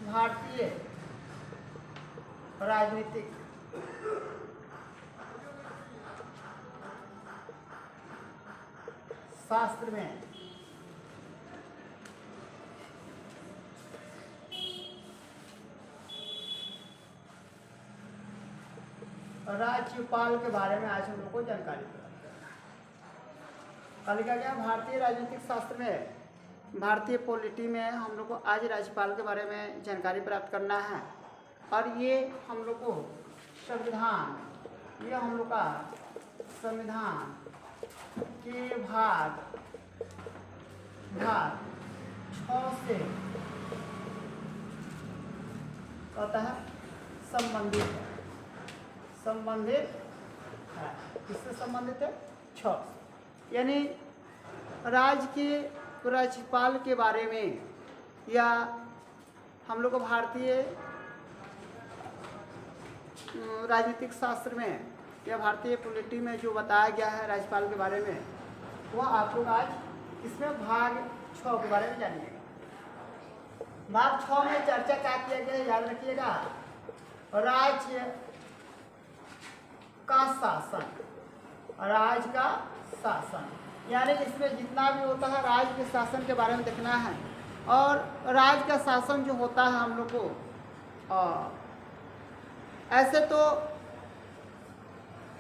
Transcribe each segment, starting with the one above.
भारतीय राजनीतिक शास्त्र में राज्यपाल के बारे में आज हम लोग को जानकारी प्राप्त करना है। कल क्या भारतीय राजनीतिक शास्त्र में, भारतीय पॉलिटी में हम लोग को आज राज्यपाल के बारे में जानकारी प्राप्त करना है। और ये हम लोग को संविधान, ये हम लोग का संविधान के भाग 6 से होता है संबंधित है। किससे संबंधित है? 6। यानी राज्यपाल के बारे में, या हम लोग को भारतीय राजनीतिक शास्त्र में या भारतीय पॉलिटी में जो बताया गया है राज्यपाल के बारे में, वह आप लोग आज इसमें भाग 6 के बारे में जानिएगा। भाग 6 में चर्चा क्या किया गया है, याद रखिएगा। राज्य का शासन, राज्य का शासन, यानी इसमें जितना भी होता है राज्य के शासन के बारे में देखना है। और राज्य का शासन जो होता है हम लोग को, ऐसे तो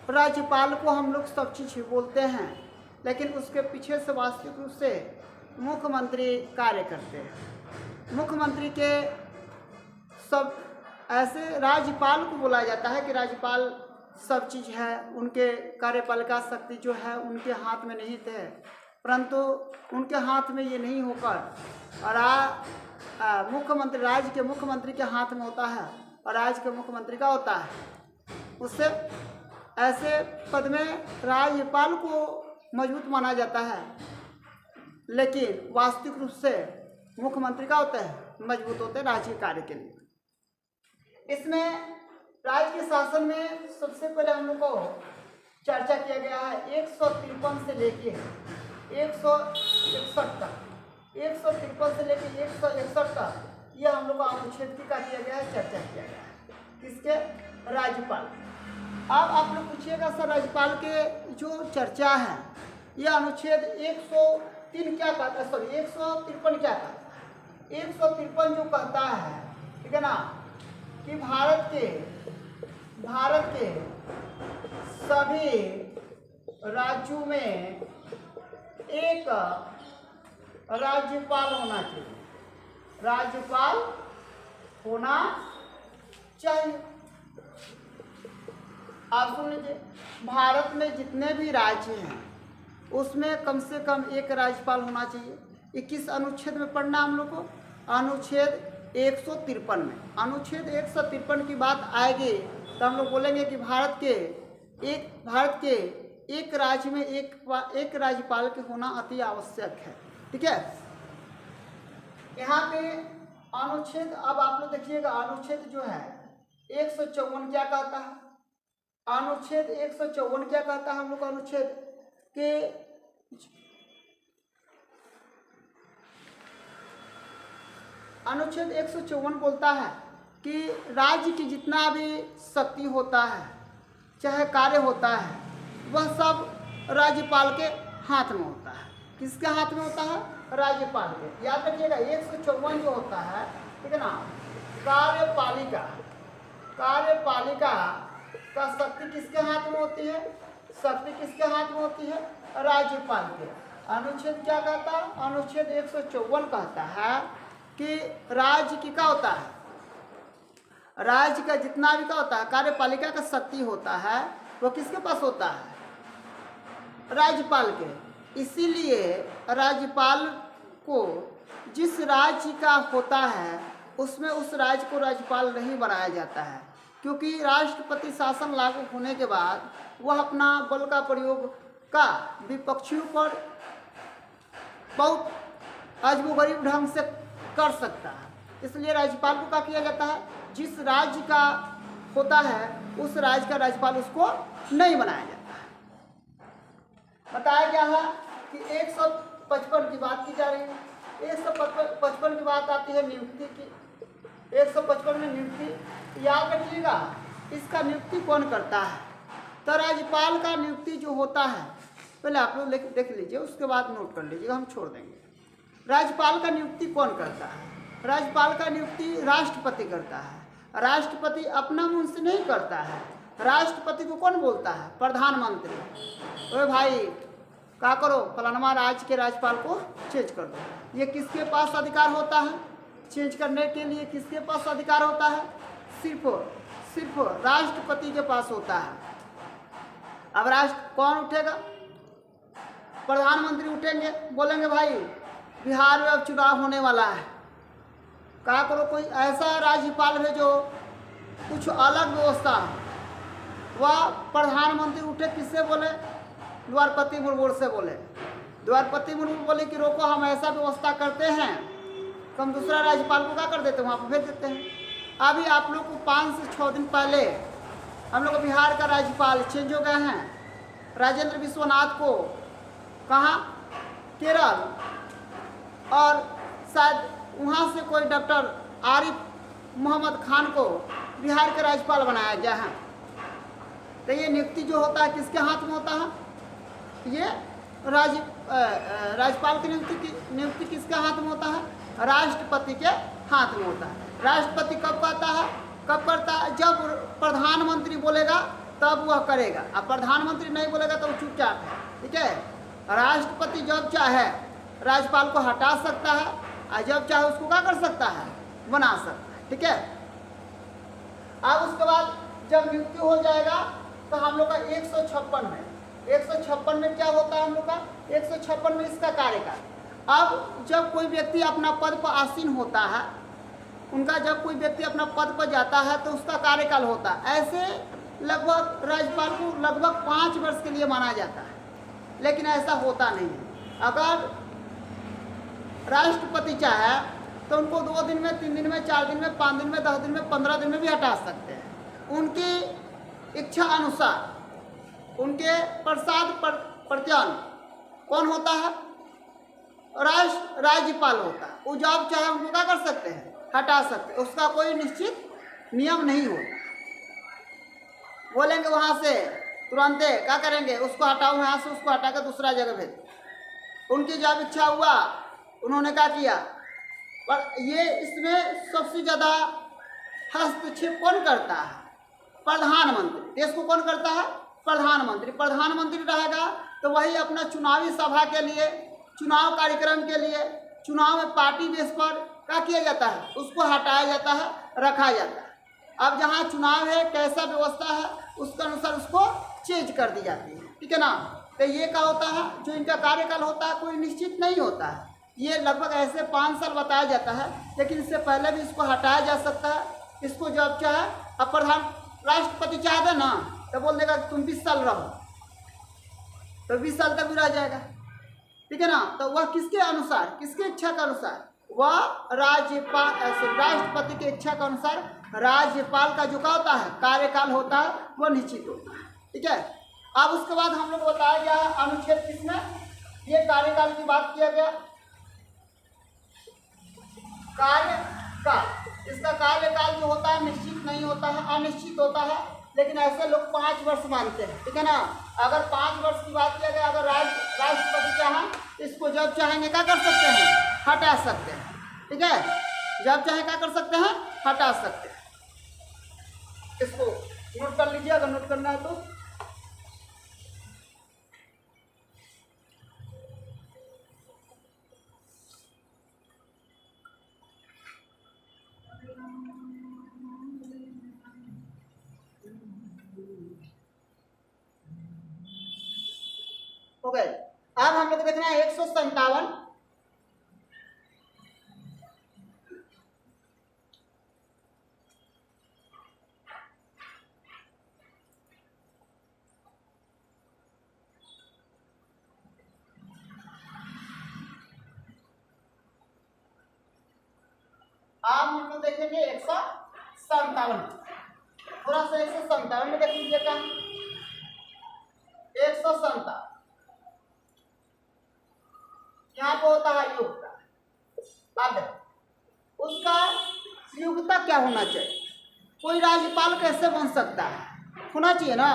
राज्यपाल को हम लोग सब चीज़ बोलते हैं, लेकिन उसके पीछे से वास्तविक रूप से मुख्यमंत्री कार्य करते हैं। मुख्यमंत्री के सब ऐसे राज्यपाल को बोला जाता है कि राज्यपाल सब चीज़ है, उनके कार्यपालिका शक्ति जो है उनके हाथ में नहीं थे, परंतु उनके हाथ में ये नहीं होकर मुख्यमंत्री, राज्य के मुख्यमंत्री के हाथ में होता है और राज्य के मुख्यमंत्री का होता है। उससे ऐसे पद में राज्यपाल को मजबूत माना जाता है, लेकिन वास्तविक रूप से मुख्यमंत्री का होता है, मजबूत होते हैं राज्य के कार्य के लिए। इसमें राज्य के शासन में सबसे पहले हम लोग को चर्चा किया गया है 153 से लेके 161 तक, 153 से लेके 161 तक, यह हम लोग को अनुच्छेद का किया गया है, चर्चा किया गया है। किसके? राज्यपाल। अब आप लोग पूछिएगा सर राज्यपाल के जो चर्चा है, यह अनुच्छेद 103 क्या कहता है, सॉरी 153 क्या कहता है? 153 जो कहता है, ठीक है ना, कि भारत के सभी राज्यों में एक राज्यपाल होना चाहिए, राज्यपाल होना चाहिए। आप सुन लीजिए, भारत में जितने भी राज्य हैं उसमें कम से कम एक राज्यपाल होना चाहिए। 21 अनुच्छेद में पढ़ना हम लोग को, अनुच्छेद 153 में। अनुच्छेद 153 की बात आएगी तो हम लोग बोलेंगे कि भारत के एक राज्य में एक राज्यपाल के होना अति आवश्यक है। ठीक है, यहाँ पे अनुच्छेद, अब आप लोग देखिएगा अनुच्छेद जो है 154 क्या कहता है? अनुच्छेद 154 क्या कहता है? हम लोग अनुच्छेद के अनुच्छेद 154 बोलता है कि राज्य की जितना भी शक्ति होता है, चाहे कार्य होता है, वह सब राज्यपाल के हाथ में होता है। किसके हाथ में होता है? राज्यपाल के। याद रखिएगा 154 जो होता है, ठीक है ना, कार्यपालिका का शक्ति किसके हाथ में होती है? शक्ति किसके हाथ में होती है? राज्यपाल के। अनुच्छेद क्या कहता है? अनुच्छेद 154 कहता है कि राज्य की क्या होता है, राज्य का जितना भी क्या होता है, कार्यपालिका का शक्ति होता है, वो किसके पास होता है? राज्यपाल के। इसीलिए राज्यपाल को जिस राज्य का होता है उसमें उस राज्य को राज्यपाल नहीं बनाया जाता है, क्योंकि राष्ट्रपति शासन लागू होने के बाद वह अपना बल का प्रयोग का विपक्षियों पर बहुत अजीबोगरीब ढंग से कर सकता है। इसलिए राज्यपाल को क्या किया जाता है? जिस राज्य का होता है उस राज्य का राज्यपाल उसको नहीं बनाया जाता है। बताया गया है कि 155 की बात की जा रही है। 155 की बात आती है नियुक्ति की। 155 में नियुक्ति याद रखिएगा। इसका नियुक्ति कौन करता है? तो राज्यपाल का नियुक्ति जो होता है, पहले आप लोग देख लीजिए, उसके बाद नोट कर लीजिएगा, हम छोड़ देंगे। राज्यपाल का नियुक्ति कौन करता है? राज्यपाल का नियुक्ति राष्ट्रपति करता है। राष्ट्रपति अपना मुंह से नहीं करता है। राष्ट्रपति को कौन बोलता है? प्रधानमंत्री। ओए भाई क्या करो, फलाना राज्य के राज्यपाल को चेंज कर दो। ये किसके पास अधिकार होता है? चेंज करने के लिए किसके पास अधिकार होता है? सिर्फ राष्ट्रपति के पास होता है। अब कौन उठेगा? प्रधानमंत्री उठेंगे, बोलेंगे भाई बिहार में अब चुनाव होने वाला है, क्या करो, कोई ऐसा राज्यपाल भेजो कुछ अलग व्यवस्था। वह प्रधानमंत्री उठे, किससे बोले? द्वारपति मुर्मू से बोले। द्वारपति मुर्मू बोले कि रोको, हम ऐसा व्यवस्था करते हैं, तो हम दूसरा राज्यपाल को क्या कर देते हैं, वहाँ पर भेज देते हैं। अभी आप लोग को 5 से 6 दिन पहले हम लोग बिहार का राज्यपाल चेंज हो गए हैं। राजेंद्र विश्वनाथ को कहाँ? केरल, और शायद वहाँ से कोई डॉक्टर आरिफ मोहम्मद खान को बिहार के राज्यपाल बनाया गया है। तो ये नियुक्ति जो होता है किसके हाथ में होता है? ये राज्यपाल की नियुक्ति किसके हाथ में होता है? राष्ट्रपति के हाथ में होता है। राष्ट्रपति कब कहता है, कब करता है? जब प्रधानमंत्री बोलेगा तब वह करेगा, अब प्रधानमंत्री नहीं बोलेगा तो वो चुपचाप है। ठीक है, राष्ट्रपति जब चाहे राज्यपाल को हटा सकता है और जब चाहे उसको क्या कर सकता है? बना सकता है। ठीक है, अब उसके बाद जब नियुक्ति हो जाएगा तो हम लोग का 156 में क्या होता है? हम लोग का 156 में इसका कार्यकाल। अब जब कोई व्यक्ति अपना पद पर आसीन होता है, उनका जब कोई व्यक्ति अपना पद पर जाता है तो उसका कार्यकाल होता है। ऐसे लगभग राज्यपाल को लगभग 5 वर्ष के लिए माना जाता है, लेकिन ऐसा होता नहीं है। अगर राष्ट्रपति चाहे तो उनको 2 दिन में, 3 दिन में, 4 दिन में, 5 दिन में, 10 दिन में, 15 दिन में भी हटा सकते हैं। उनकी इच्छा अनुसार उनके प्रसाद प्रत्यान कौन होता है? राज्यपाल होता है। वो जब चाहे उनको क्या कर सकते हैं? हटा सकते हैं। उसका कोई निश्चित नियम नहीं होता। बोलेंगे वहाँ से तुरंत क्या करेंगे? उसको हटाओ यहाँ से, उसको हटा कर दूसरा जगह भेज। उनकी जब इच्छा हुआ उन्होंने क्या किया। पर ये इसमें सबसे ज़्यादा हस्तक्षेप कौन करता है? प्रधानमंत्री। देश को कौन करता है? प्रधानमंत्री। प्रधानमंत्री रहेगा तो वही अपना चुनावी सभा के लिए, चुनाव कार्यक्रम के लिए, चुनाव में पार्टी बेस पर क्या किया जाता है? उसको हटाया जाता है, रखा जाता है। अब जहाँ चुनाव है, कैसा व्यवस्था है, उसके अनुसार उसको चेंज कर दी जाती है। ठीक है ना। तो ये क्या होता है, जो इनका कार्यकाल होता है कोई निश्चित नहीं होता है। ये लगभग ऐसे 5 साल बताया जाता है, लेकिन इससे पहले भी इसको हटाया जा सकता है। इसको जब चाहे, अब राष्ट्रपति चाहते ना तो बोल देगा तुम 20 साल रहो, तो 20 साल तक भी रह जाएगा। ठीक है ना। तो वह किसके अनुसार, किसकी इच्छा के अनुसार? वह राष्ट्रपति की इच्छा के अनुसार राज्यपाल का जो क्या होता है, कार्यकाल होता है, वह निश्चित होता है। ठीक है। अब उसके बाद हम लोग बताया गया अनुच्छेद किसमें, ये कार्यकाल की बात किया गया। कार्यकाल, इसका कार्यकाल जो होता है निश्चित नहीं होता है, अनिश्चित होता है, लेकिन ऐसे लोग 5 वर्ष मानते हैं। ठीक है ना। अगर 5 वर्ष की बात किया गया, अगर राष्ट्रपति चाहें इसको जब चाहेंगे क्या कर सकते हैं? हटा सकते हैं। ठीक है, जब चाहे क्या कर सकते हैं? हटा सकते हैं। इसको नोट कर लीजिए अगर नोट करना है तो। हो गए। अब हम लोग देखना है 157। अब हम लोग देखेंगे 157। थोड़ा सा 157 में देख लीजिएगा। 157 यहाँ पे होता है योग का। अब उसका योग्यता क्या होना चाहिए? कोई राज्यपाल कैसे बन सकता है? होना चाहिए ना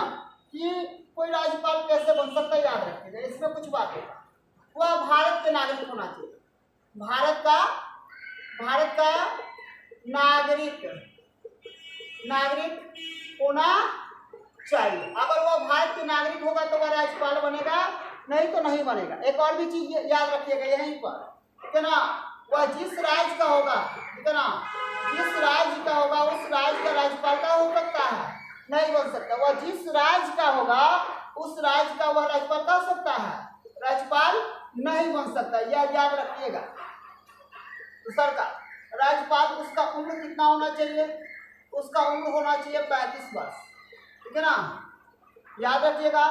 कि कोई राज्यपाल कैसे बन सकता है, याद रखिएगा इसमें कुछ बात है। वह भारत के नागरिक होना चाहिए, भारत का नागरिक होना चाहिए। अगर वह भारत के नागरिक होगा तो वह राज्यपाल बनेगा, नहीं तो नहीं बनेगा। एक और भी चीज याद रखिएगा यहीं पर, ठीक है ना, वह जिस राज्य का होगा, ठीक है ना, जिस राज्य का होगा उस राज्य का राज्यपाल का हो सकता है, नहीं बन सकता। वह जिस राज्य का होगा उस राज्य का वह राज्यपाल का हो सकता है, राज्यपाल नहीं बन सकता, यह याद रखिएगा। दूसरा का राज्यपाल, उसका उम्र कितना होना चाहिए? उसका उम्र होना चाहिए 35 वर्ष, ठीक है ना, याद रखिएगा।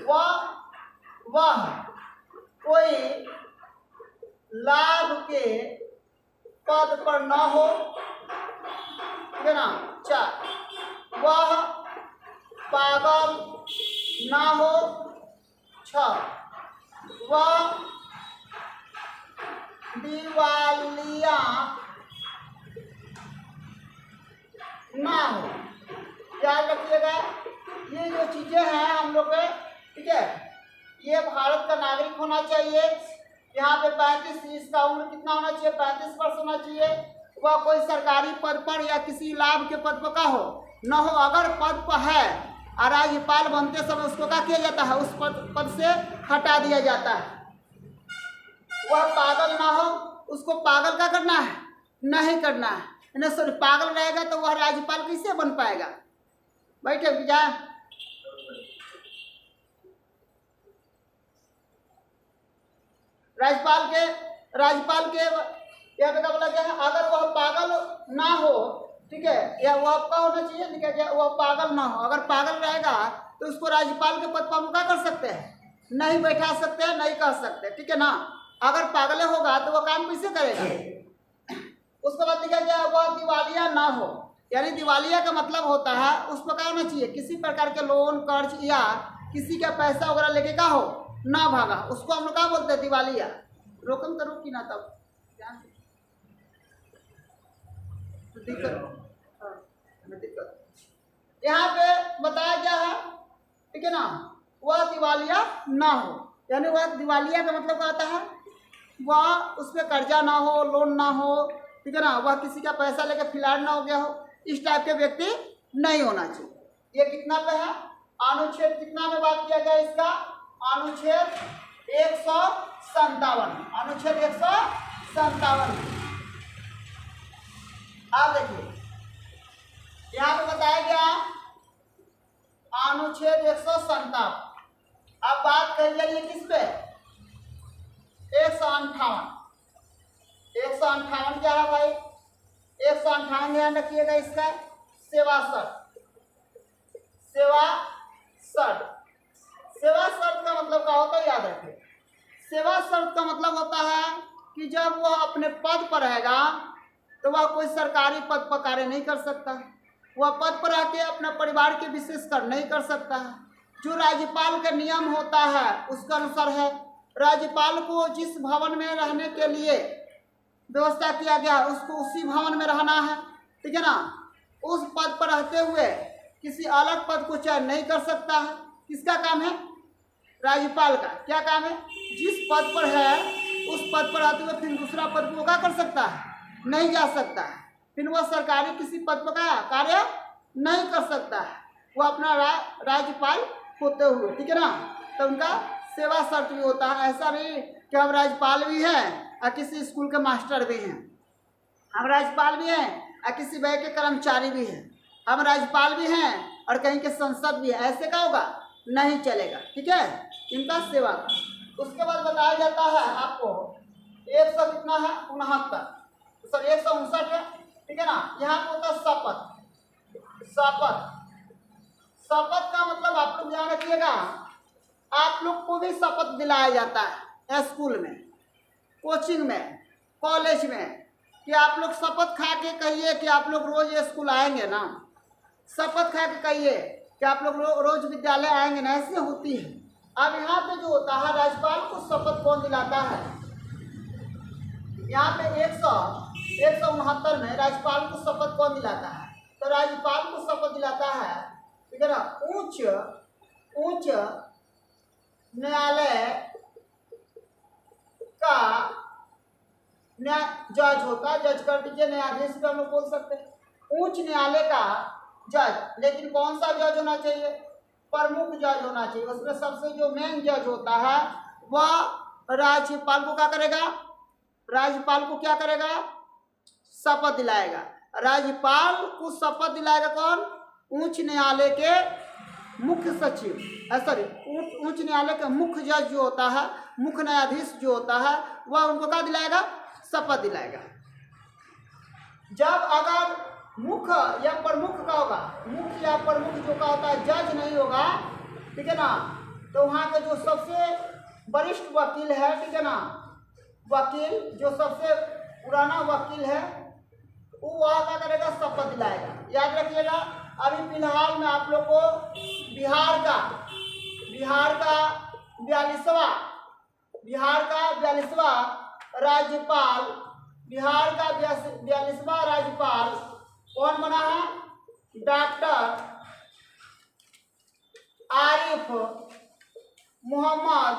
वह कोई लाभ के पद पर न हो, ठीक है ना। 4, वह पागल ना हो। 6, वह दिवालिया ना हो। याद रखिएगा ये जो चीजें हैं हम लोग के, ठीक है, ये भारत का नागरिक होना चाहिए। यहाँ पे 35, इसका उम्र कितना होना चाहिए? 35 वर्ष होना चाहिए। वह कोई सरकारी पद पर या किसी लाभ के पद पर का हो न हो। अगर पद पर है और राज्यपाल बनते समय उसको क्या किया जाता है? उस पद से हटा दिया जाता है। वह पागल ना हो, उसको पागल क्या करना है? नहीं करना है। सॉरी, पागल रहेगा तो वह राज्यपाल कैसे बन पाएगा? बैठे भैया, राज्यपाल के यह क्या बोला गया है? अगर वह पागल ना हो, ठीक है, या वह आपका होना चाहिए, लिखा गया वह पागल ना हो। अगर पागल रहेगा तो उसको राज्यपाल के पद पर हम क्या कर सकते हैं? नहीं बैठा सकते हैं, नहीं कर सकते, ठीक है ना। अगर पागल होगा तो वह काम कैसे करेगा? उसके बाद लिखा गया वह दिवालिया ना हो, यानी दिवालिया का मतलब होता है उस पर क्या होना चाहिए? किसी प्रकार के लोन, कर्ज या किसी का पैसा वगैरह लेके का हो ना भागा, उसको हम लोग क्या बोलते हैं? दिवालिया। रोकम तो रोकी ना, तब दिक्कत यहाँ पे बताया गया है, ठीक है ना, वह दिवालिया ना हो, यानी वह दिवालिया का मतलब क्या होता है? वह उस पर कर्जा ना हो, लोन ना हो, ठीक है ना, वह किसी का पैसा लेकर फिलहाल ना हो गया हो, इस टाइप के व्यक्ति नहीं होना चाहिए। ये कितना पे है? अनुच्छेद कितना में बात किया गया इसका? अनुच्छेद 157, अनुच्छेद 157। आप देखिए यहाँ पे बताया गया अनुच्छेद 157। अब बात कर लिया किस पे? 158। 158 क्या है भाई? 158 ध्यान रखिएगा इसका, सेवा शर्त का मतलब क्या होता है? याद रखिए, सेवा शर्त का मतलब होता है कि जब वह अपने पद पर रहेगा तो वह कोई सरकारी पद पर कार्य नहीं कर सकता, वह पद पर आके अपने परिवार के विशेष कार्य नहीं कर सकता है। जो राज्यपाल का नियम होता है उसके अनुसार है, राज्यपाल को जिस भवन में रहने के लिए व्यवस्था किया गया उसको उसी भवन में रहना है, ठीक है ना। उस पद पर रहते हुए किसी अलग पद को चयन नहीं कर सकता है। किसका काम है? राज्यपाल का। क्या काम है? जिस पद पर है उस पद पर रहते हुए फिर दूसरा पद को क्या कर सकता है? नहीं जा सकता है। फिर वह सरकारी किसी पद पर का कार्य नहीं कर सकता है, वो अपना राज्यपाल होते हुए, ठीक है ना। तो उनका सेवा शर्त भी होता है। ऐसा नहीं कि हम राज्यपाल भी हैं और किसी स्कूल के मास्टर भी हैं, हम राज्यपाल भी हैं और किसी बैंक के कर्मचारी भी हैं, हम राज्यपाल भी हैं और कहीं के संसद भी है, ऐसे का होगा? नहीं चलेगा, ठीक है। इनका सेवा का उसके बाद बताया जाता है आपको 100 कितना है? 69, सर 159 है, ठीक है ना। यहाँ पे होता है शपथ का मतलब आप लोग ध्यान रखिएगा, आप लोग को भी शपथ दिलाया जाता है स्कूल में, कोचिंग में, कॉलेज में, कि आप लोग शपथ खा के कहिए कि आप लोग रोज स्कूल आएंगे ना। शपथ खा के कहिए कि आप लोग रोज विद्यालय आएंगे ना, ऐसे होती है। अब यहाँ पे जो होता है राज्यपाल को शपथ कौन दिलाता है? यहाँ पे 159 169 में राज्यपाल को शपथ कौन दिलाता है? तो राज्यपाल को शपथ दिलाता है, ठीक है ना, उच्च न्यायालय का जज होता है। जज कर दीजिए, न्यायाधीश भी हम लोग बोल सकते हैं। उच्च न्यायालय का जज, लेकिन कौन सा जज होना चाहिए? प्रमुख जज होना चाहिए। उसमें सबसे जो मेन जज होता है वह राज्यपाल को क्या करेगा? राज्यपाल को क्या करेगा? शपथ दिलाएगा। राज्यपाल को शपथ दिलाएगा कौन? उच्च न्यायालय के मुख्य सचिव, सॉरी उच्च न्यायालय का मुख्य जज जो होता है, मुख्य न्यायाधीश जो होता है, वह उनको क्या दिलाएगा? शपथ दिलाएगा। जब अगर मुख्य या प्रमुख का होगा, मुख्य या प्रमुख जो का होता है, जज नहीं होगा, ठीक है ना, तो वहाँ के जो सबसे वरिष्ठ वकील है, ठीक है ना, वकील जो सबसे पुराना वकील है, वो वह क्या करेगा? शपथ दिलाएगा। याद रखिएगा, अभी फिलहाल में आप लोग को बिहार का 42वां राज्यपाल, बिहार का 42वां राज्यपाल कौन बना है? डॉक्टर आरिफ मोहम्मद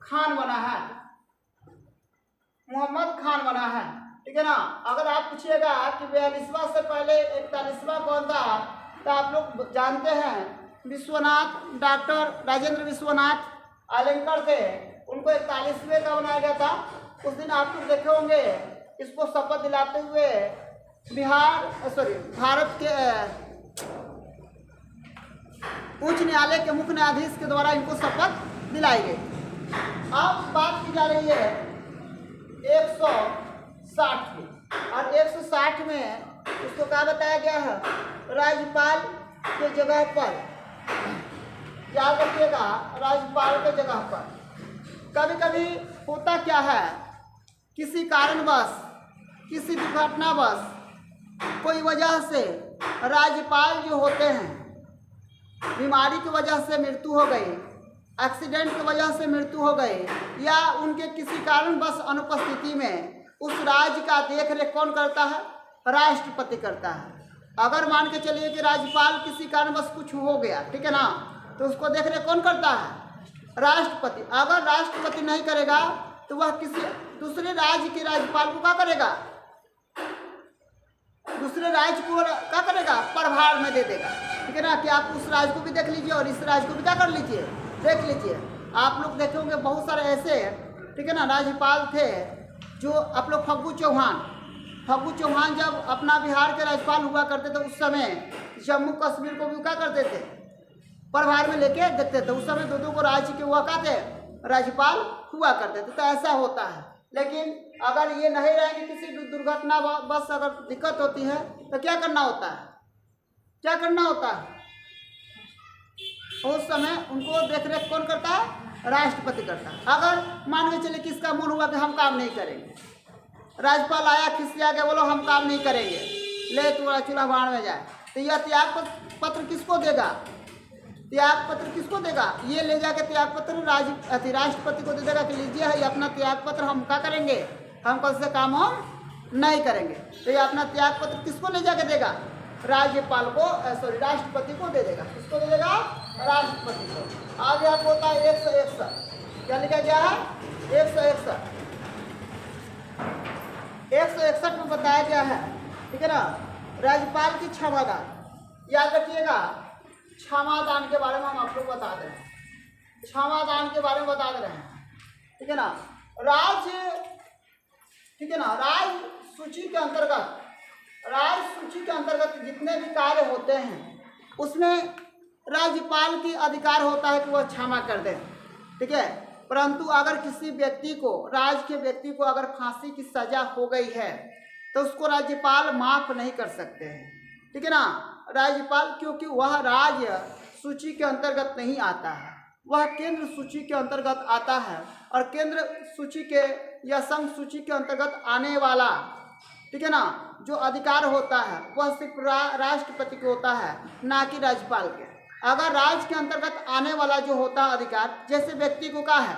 खान बना है। मोहम्मद खान बना है, ठीक है ना। अगर आप पूछिएगा कि 42वां से पहले 41वां कौन था, तो आप लोग जानते हैं विश्वनाथ, डॉक्टर राजेंद्र विश्वनाथ आलंकर थे, उनको 41वें का बनाया गया था। उस दिन आप लोग देखे होंगे इसको शपथ दिलाते हुए भारत के उच्च न्यायालय के मुख्य न्यायाधीश के द्वारा इनको शपथ दिलाई गई। अब बात की जा रही है 160 की, और 160 में उसको क्या बताया गया है? राज्यपाल के जगह पर, याद रखिएगा, राज्यपाल के जगह पर। कभी कभी होता क्या है, किसी कारणवश, किसी दुर्घटनावश, कोई वजह से राज्यपाल जो होते हैं, बीमारी की वजह से मृत्यु हो गई, एक्सीडेंट की वजह से मृत्यु हो गई, या उनके किसी कारणवश अनुपस्थिति में उस राज्य का देखरेख कौन करता है? राष्ट्रपति करता है। अगर मान के चलिए कि राज्यपाल किसी कारणवश कुछ हो गया, ठीक है ना, तो उसको देखरेख कौन करता है? राष्ट्रपति। अगर राष्ट्रपति नहीं करेगा तो वह किसी दूसरे राज्य के राज्यपाल को क्या करेगा? दूसरे राज्य को क्या करेगा? प्रभार में दे देगा, ठीक है ना, कि आप उस राज्य को भी देख लीजिए और इस राज्य को भी क्या कर लीजिए? देख लीजिए। आप लोग देखे होंगे बहुत सारे ऐसे, ठीक है ना, राज्यपाल थे जो आप लोग फग्गू चौहान जब अपना बिहार के राज्यपाल हुआ करते थे, उस समय जम्मू कश्मीर को भी क्या करते थे? प्रभार में लेके देखते थे। उस समय दो को राज्य के हुआ करते राज्यपाल हुआ करते थे। तो ऐसा होता है। लेकिन अगर ये नहीं रहेंगे, किसी दुर्घटना बस अगर दिक्कत होती है तो क्या करना होता है? क्या करना होता है? उस समय उनको देखरेख कौन करता है? राष्ट्रपति करता है। अगर मान के चले किसका मन हुआ कि हम काम नहीं करेंगे, राज्यपाल आया खिसिया के बोलो हम काम नहीं करेंगे, ले तुम्हारा चूल्हा भाड़ में जाए, तो यह त्याग पत्र किसको देगा? त्याग पत्र किसको देगा? ये ले जाके त्याग पत्र राष्ट्रपति को दे देगा कि लीजिए ये अपना त्याग पत्र, हम क्या करेंगे, हम कल से काम हम नहीं करेंगे। तो ये अपना त्याग पत्र किसको ले जाके देगा? राज्यपाल को, राष्ट्रपति को दे देगा। किसको दे देगा? राष्ट्रपति को। आगे आपको होता है 161, क्या लिखा गया है? 161 में बताया गया है, ठीक है ना, राज्यपाल की क्षमादान। याद रखिएगा, क्षमादान के बारे में हम आप लोग बता दे रहे हैं, क्षमादान के बारे में बता दे रहे हैं, ठीक है ना। ठीक है ना, राज सूची के अंतर्गत जितने भी कार्य होते हैं उसमें राज्यपाल की अधिकार होता है कि वह क्षमा कर दे, ठीक है। परंतु अगर किसी व्यक्ति को, राज्य के व्यक्ति को अगर फांसी की सजा हो गई है तो उसको राज्यपाल माफ नहीं कर सकते हैं, ठीक है ना। राज्यपाल, क्योंकि वह राज्य सूची के अंतर्गत नहीं आता है, वह केंद्र सूची के अंतर्गत आता है, और केंद्र सूची के या संघ सूची के अंतर्गत आने वाला, ठीक है ना, जो अधिकार होता है वह सिर्फ राष्ट्रपति को होता है, ना कि राज्यपाल के। अगर राज्य के अंतर्गत आने वाला जो होता है अधिकार, जैसे व्यक्ति को क्या है,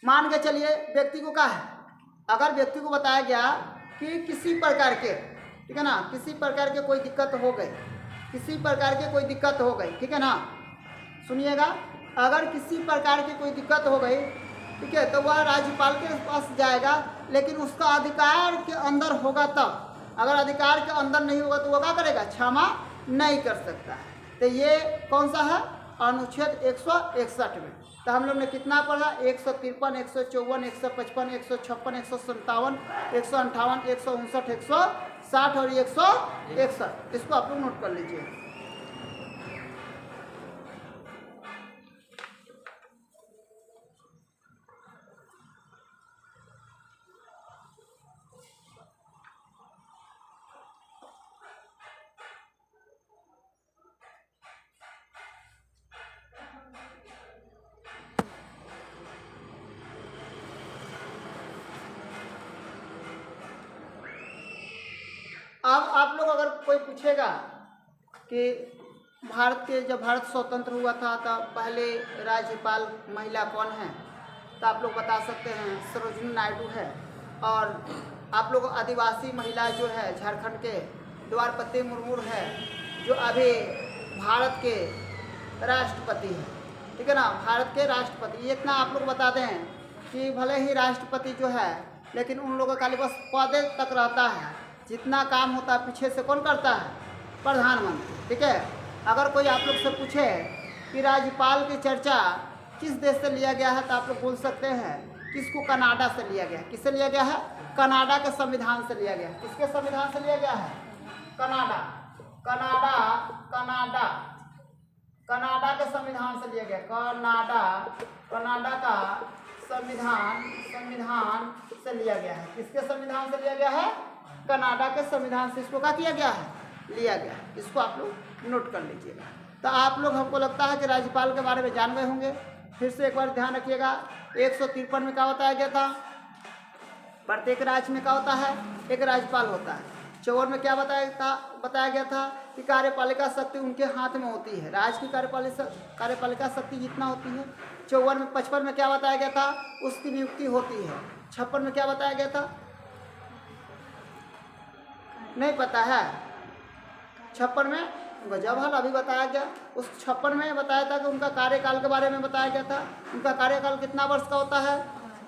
मान के चलिए व्यक्ति को क्या है, अगर व्यक्ति को बताया गया कि किसी प्रकार के, ठीक है ना, किसी प्रकार के कोई दिक्कत हो गई, किसी प्रकार के कोई दिक्कत हो गई, ठीक है ना, सुनिएगा, अगर किसी प्रकार की कोई दिक्कत हो गई, ठीक है, तो वह राज्यपाल के पास जाएगा, लेकिन उसका अधिकार के अंदर होगा तब, अगर अधिकार के अंदर नहीं होगा तो वह क्या करेगा, क्षमा नहीं कर सकता है। तो ये कौन सा है, अनुच्छेद 161 में। तो हम लोग ने कितना पढ़ा, 153, 154, 155, 156, 157, 158, 159, 160 और 161। इसको आप लोग नोट कर लीजिए। अब आप लोग अगर कोई पूछेगा कि भारत के, जब भारत स्वतंत्र हुआ था तब पहले राज्यपाल महिला कौन है, तो आप लोग बता सकते हैं सरोजिनी नायडू है। और आप लोग आदिवासी महिला जो है झारखंड के द्रौपदी मुर्मू है, जो अभी भारत के राष्ट्रपति हैं, ठीक है ना, भारत के राष्ट्रपति। ये इतना आप लोग बता दें कि भले ही राष्ट्रपति जो है, लेकिन उन लोगों का खाली बस पद तक रहता है, जितना काम होता है पीछे से कौन करता है, प्रधानमंत्री, ठीक है। अगर कोई आप लोग से पूछे कि राज्यपाल की चर्चा किस देश से लिया गया है, तो आप लोग बोल सकते हैं किसको, कनाडा से लिया गया है। किससे लिया गया है, कनाडा के संविधान से लिया गया है। किसके संविधान से लिया गया है, कनाडा, कनाडा, कनाडा, कनाडा के संविधान से लिया गया, कनाडा, कनाडा का संविधान, संविधान से लिया गया है। किसके संविधान से लिया गया है, कनाडा के संविधान से इसको क्या किया गया है, लिया गया। इसको आप लोग नोट कर लीजिएगा। तो आप लोग, हमको लगता है कि राज्यपाल के बारे में जान गए होंगे। फिर से एक बार ध्यान रखिएगा, 153 में क्या बताया गया था, प्रत्येक राज्य में क्या होता है, एक राज्यपाल होता है। 54 में क्या बताया गया था कि कार्यपालिका शक्ति उनके हाथ में होती है, राज्य की कार्यपालिका शक्ति जितना होती है। 54 में, 55 में क्या बताया गया था, उसकी नियुक्ति होती है। 56 में क्या बताया गया था, नहीं पता है, 56 में गजब हाल अभी बताया गया। उस 56 में बताया था कि उनका कार्यकाल के बारे में बताया गया था। उनका कार्यकाल कितना वर्ष का होता है,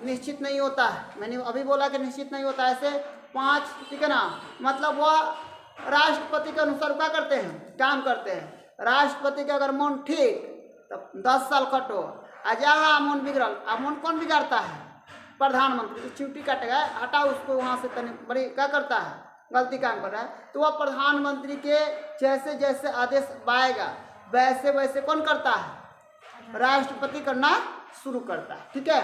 निश्चित नहीं होता है। मैंने अभी बोला कि निश्चित नहीं होता, ऐसे 5, ठीक है ना, मतलब वह राष्ट्रपति के अनुसार क्या करते हैं, काम करते हैं। राष्ट्रपति के अगर मन ठीक तब 10 साल कटो, अजहा मन बिगड़ल, अब मन कौन बिगाड़ता है, प्रधानमंत्री। च्यूटी काटेगा, हटा उसको वहाँ से, तनी बड़ी क्या करता है, गलती काम कर रहा है, तो वह प्रधानमंत्री के जैसे जैसे आदेश आएगा वैसे वैसे कौन करता है, राष्ट्रपति करना शुरू करता है, ठीक है।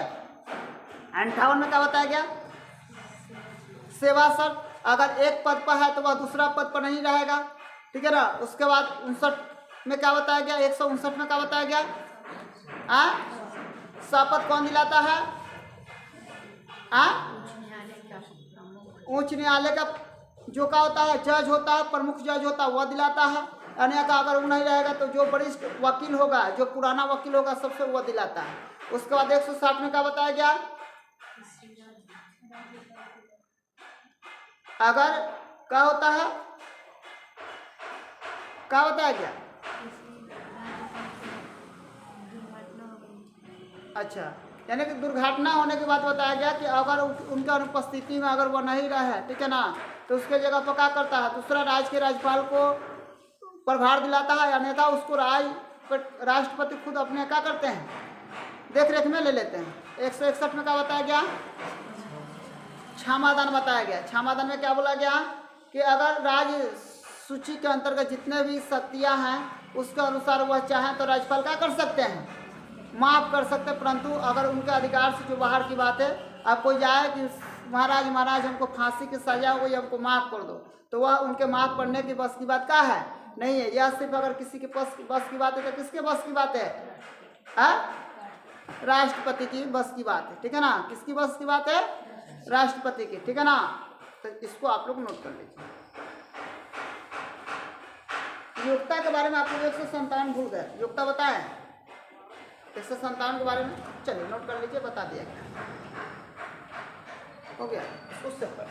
58 में क्या बताया गया, सेवा शर्त, अगर एक पद पर है तो वह दूसरा पद पर नहीं रहेगा, ठीक है ना। उसके बाद 59 में क्या बताया गया, 159 में क्या बताया गया, शपथ कौन दिलाता है, उच्च न्यायालय का जो क्या होता है, जज होता है, प्रमुख जज होता है, वह दिलाता है। अन्य का अगर वो नहीं रहेगा तो जो वरिष्ठ वकील होगा, जो पुराना वकील होगा, सबसे वह दिलाता है। उसके बाद 160 में क्या बताया गया, अगर क्या होता है, क्या बताया गया, अच्छा, यानी कि दुर्घटना होने के बाद बताया गया कि अगर उनके अनुपस्थिति में अगर वह नहीं रहे, ठीक है ना, तो उसके जगह पर क्या करता है, दूसरा राज्य के राज्यपाल को प्रभार दिलाता है, अन्यथा उसको राष्ट्रपति खुद अपने क्या करते हैं, देख रेख में ले लेते हैं। 161 में क्या बताया गया, क्षमादान बताया गया। क्षमादान में क्या बोला गया कि अगर राज्य सूची के अंतर्गत जितने भी शक्तियाँ हैं उसके अनुसार वह चाहें तो राज्यपाल क्या कर सकते हैं, माफ़ कर सकते हैं, परंतु अगर उनके अधिकार से जो बाहर की बात है, अब कोई जाए कि महाराज हमको फांसी की सजा हो गई, हमको माफ़ कर दो, तो वह उनके माफ़ करने की बस की बात क्या है, नहीं है। यह सिर्फ अगर किसी के बस की बात है तो किसके बस की बात है, राष्ट्रपति की बस की बात है, ठीक है ना। किसकी बस की बात है, राष्ट्रपति की, ठीक है ना। तो इसको आप लोग नोट कर लीजिए। योग्यता के बारे में आप लोग 157 भूल गए, योग्यता बताएं 157 के बारे में। चलिए नोट कर लीजिए, बता दिया गया, हो गया उससे पर।